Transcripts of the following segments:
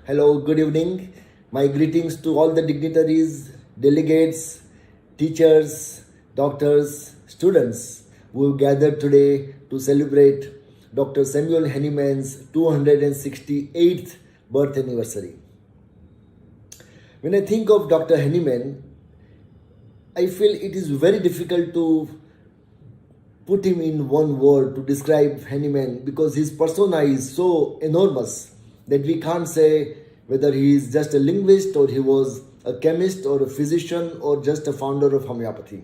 Hello, good evening. My greetings to all the dignitaries, delegates, teachers, doctors, students who have gathered today to celebrate Dr. Samuel Hahnemann's 268th birth anniversary. When I think of Dr. Hahnemann, I feel it is very difficult to put him in one word to describe Hahnemann because his persona is so enormous that we can't say whether he is just a linguist or he was a chemist or a physician or just a founder of homeopathy.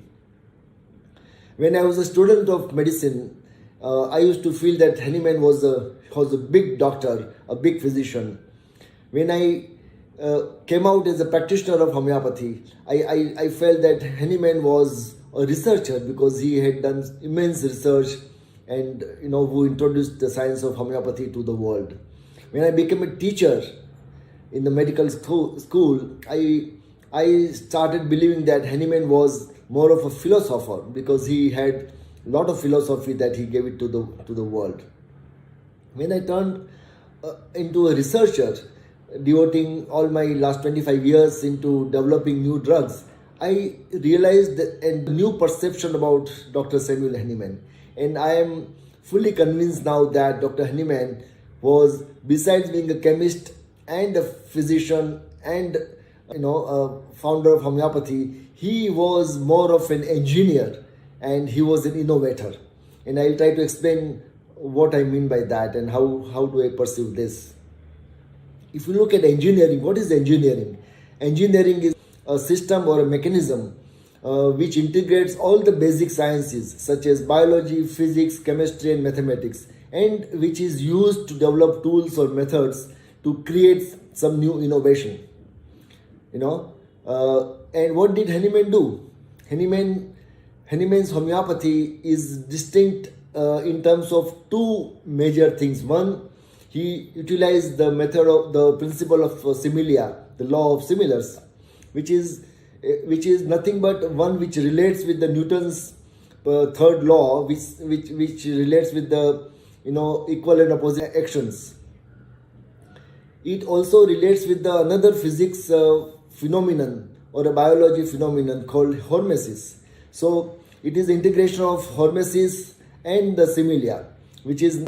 When I was a student of medicine, I used to feel that Hahnemann was a big doctor, a big physician. When I came out as a practitioner of homeopathy, I felt that Hahnemann was a researcher because he had done immense research and who introduced the science of homeopathy to the world. When I became a teacher in the medical school, I started believing that Hahnemann was more of a philosopher because he had a lot of philosophy that he gave it to the world. When I turned into a researcher, devoting all my last 25 years into developing new drugs, I realized a new perception about Dr. Samuel Hahnemann. And I am fully convinced now that Dr. Hahnemann was, besides being a chemist and a physician and a founder of homeopathy, he was more of an engineer and he was an innovator. And I'll try to explain what I mean by that and how do I perceive this. If you look at engineering, what is engineering? Engineering is a system or a mechanism which integrates all the basic sciences such as biology, physics, chemistry and mathematics, and which is used to develop tools or methods to create some new innovation. And what did Hahnemann do? Hahnemann's homeopathy is distinct in terms of two major things. One, he utilized the method of the principle of similia, the law of similars, which is nothing but one which relates with the Newton's third law, which relates with the equal and opposite actions. It also relates with the another physics phenomenon or a biology phenomenon called hormesis. So it is integration of hormesis and the similia, which is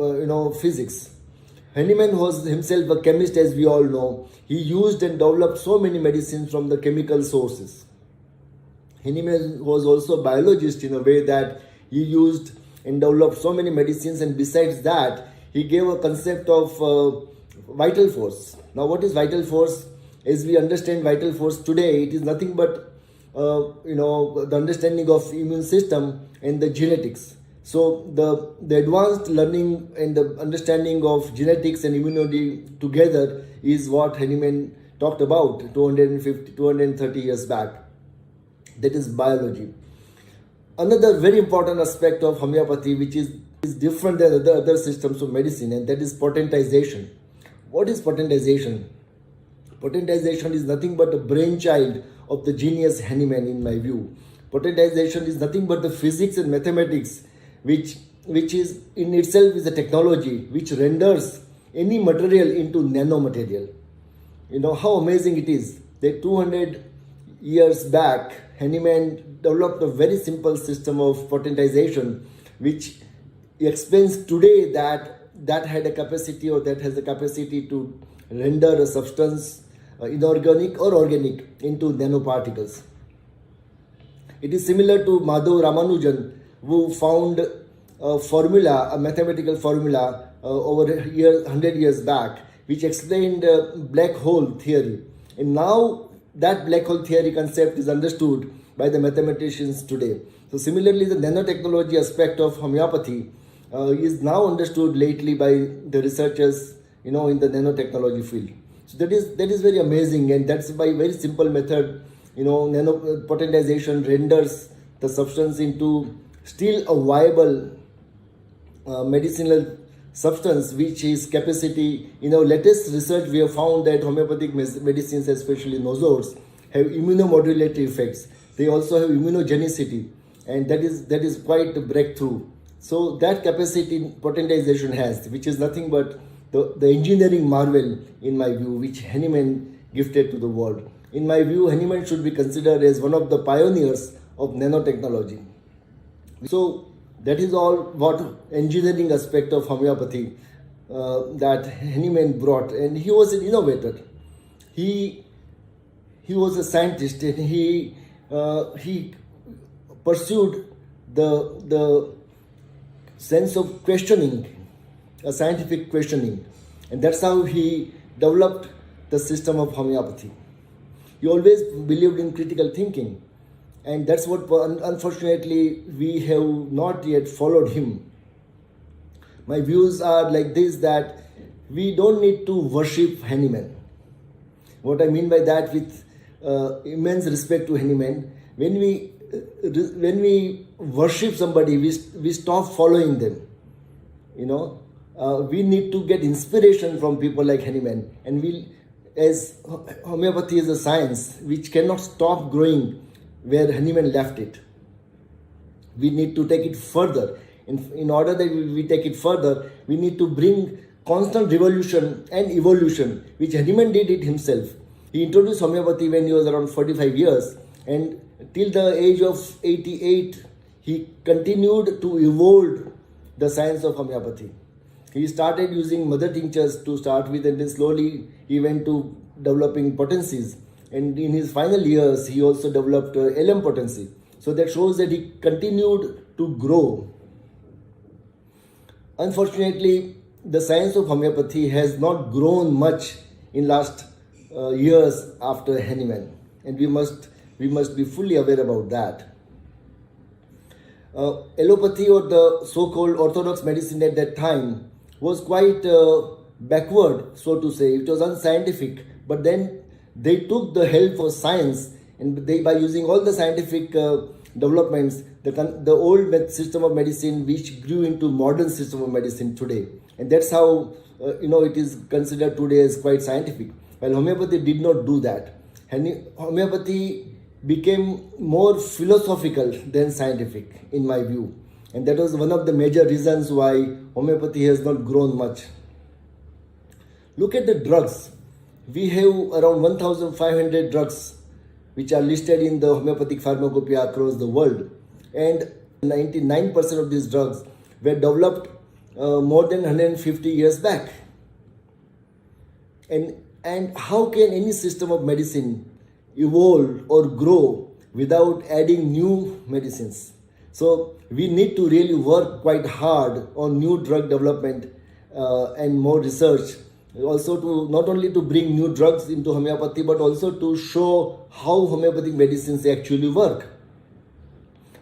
physics. Hahnemann was himself a chemist, as we all know. He used and developed so many medicines from the chemical sources. Hahnemann was also a biologist in a way that he used and developed so many medicines, and besides that, he gave a concept of vital force. Now, what is vital force? As we understand vital force today, it is nothing but the understanding of immune system and the genetics. So the advanced learning and the understanding of genetics and immunity together is what Hahnemann talked about 230 years back. That is biology. Another very important aspect of homeopathy, which is different than the other systems of medicine, and that is potentization. What is potentization? Potentization is nothing but a brainchild of the genius Hahnemann, in my view. Potentization is nothing but the physics and mathematics which is in itself is a technology which renders any material into nanomaterial. How amazing it is that 200 years back, Hahnemann developed a very simple system of potentization which explains today that had a capacity or that has the capacity to render a substance inorganic or organic into nanoparticles. It is similar to Madhav Ramanujan, who found a mathematical formula over 100 years back, which explained black hole theory. And now that black hole theory concept is understood by the mathematicians today. So similarly, the nanotechnology aspect of homeopathy is now understood lately by the researchers, in the nanotechnology field. So that is very amazing, and that's by very simple method, potentization renders the substance into still a viable medicinal substance, which is capacity. Latest research we have found that homeopathic medicines, especially nozodes, have immunomodulatory effects. They also have immunogenicity, and that is quite a breakthrough. So that capacity potentization has, which is nothing but the engineering marvel, in my view, which Hahnemann gifted to the world. In my view, Hahnemann should be considered as one of the pioneers of nanotechnology. So that is all what engineering aspect of homeopathy that Hahnemann brought, and he was an innovator. He was a scientist, and he pursued the sense of questioning, a scientific questioning, and that's how he developed the system of homeopathy. He always believed in critical thinking, and that's what unfortunately we have not yet followed him. My views are like this, that we don't need to worship Hahnemann. What I mean by that, with immense respect to Hahnemann, when we worship somebody, we stop following them. We need to get inspiration from people like Hahnemann, and as homeopathy is a science which cannot stop growing where Hahnemann left it. We need to take it further. In order that we take it further, we need to bring constant revolution and evolution, which Hahnemann did it himself. He introduced homeopathy when he was around 45 years, and till the age of 88, he continued to evolve the science of homeopathy. He started using mother tinctures to start with, and then slowly he went to developing potencies. And in his final years, he also developed LM potency. So that shows that he continued to grow. Unfortunately, the science of homeopathy has not grown much in last years after Hahnemann, and we must be fully aware about that. Allopathy, or the so-called orthodox medicine at that time, was quite backward, so to say. It was unscientific, but then they took the help of science, and by using all the scientific developments, the old system of medicine which grew into modern system of medicine today, and that's how it is considered today as quite scientific. While homeopathy did not do that. Homeopathy became more philosophical than scientific, in my view, and that was one of the major reasons why homeopathy has not grown much. Look at the drugs. We have around 1,500 drugs which are listed in the homeopathic pharmacopoeia across the world, and 99% of these drugs were developed more than 150 years back. And how can any system of medicine evolve or grow without adding new medicines? So we need to really work quite hard on new drug development and more research. Also, to not only to bring new drugs into homeopathy, but also to show how homeopathic medicines actually work.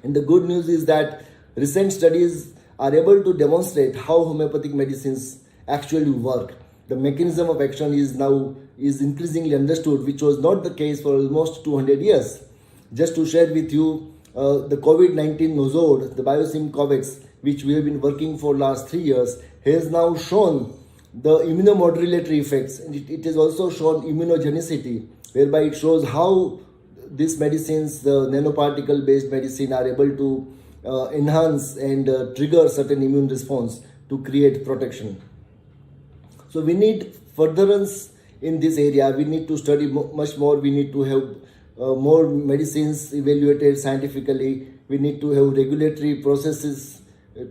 And the good news is that recent studies are able to demonstrate how homeopathic medicines actually work. The mechanism of action is increasingly understood, which was not the case for almost 200 years. Just to share with you, the COVID-19 nosode, the Biosimilia COVAX, which we have been working for last 3 years, has now shown the immunomodulatory effects, and it has also shown immunogenicity, whereby it shows how these medicines, the nanoparticle based medicine, are able to enhance and trigger certain immune response to create protection. So we need furtherance in this area. We need to study much more. We need to have more medicines evaluated scientifically. We need to have regulatory processes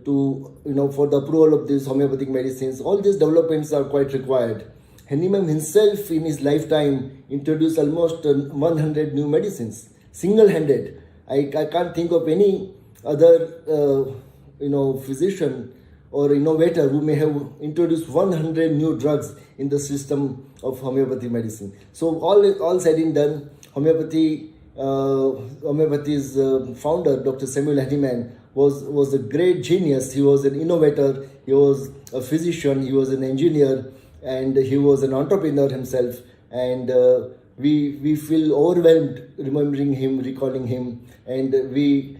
to for the approval of these homeopathic medicines. All these developments are quite required. Hahnemann himself in his lifetime introduced almost 100 new medicines, single-handed. I can't think of any other physician or innovator who may have introduced 100 new drugs in the system of homeopathy medicine. So all said and done, homeopathy's founder, Dr. Samuel Hahnemann, was a great genius. He was an innovator, he was a physician, he was an engineer, and he was an entrepreneur himself. And we feel overwhelmed remembering him, recalling him, and we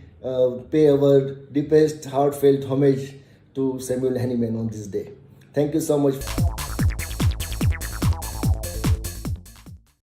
pay our deepest heartfelt homage to Samuel Hahnemann on this day. Thank you so much.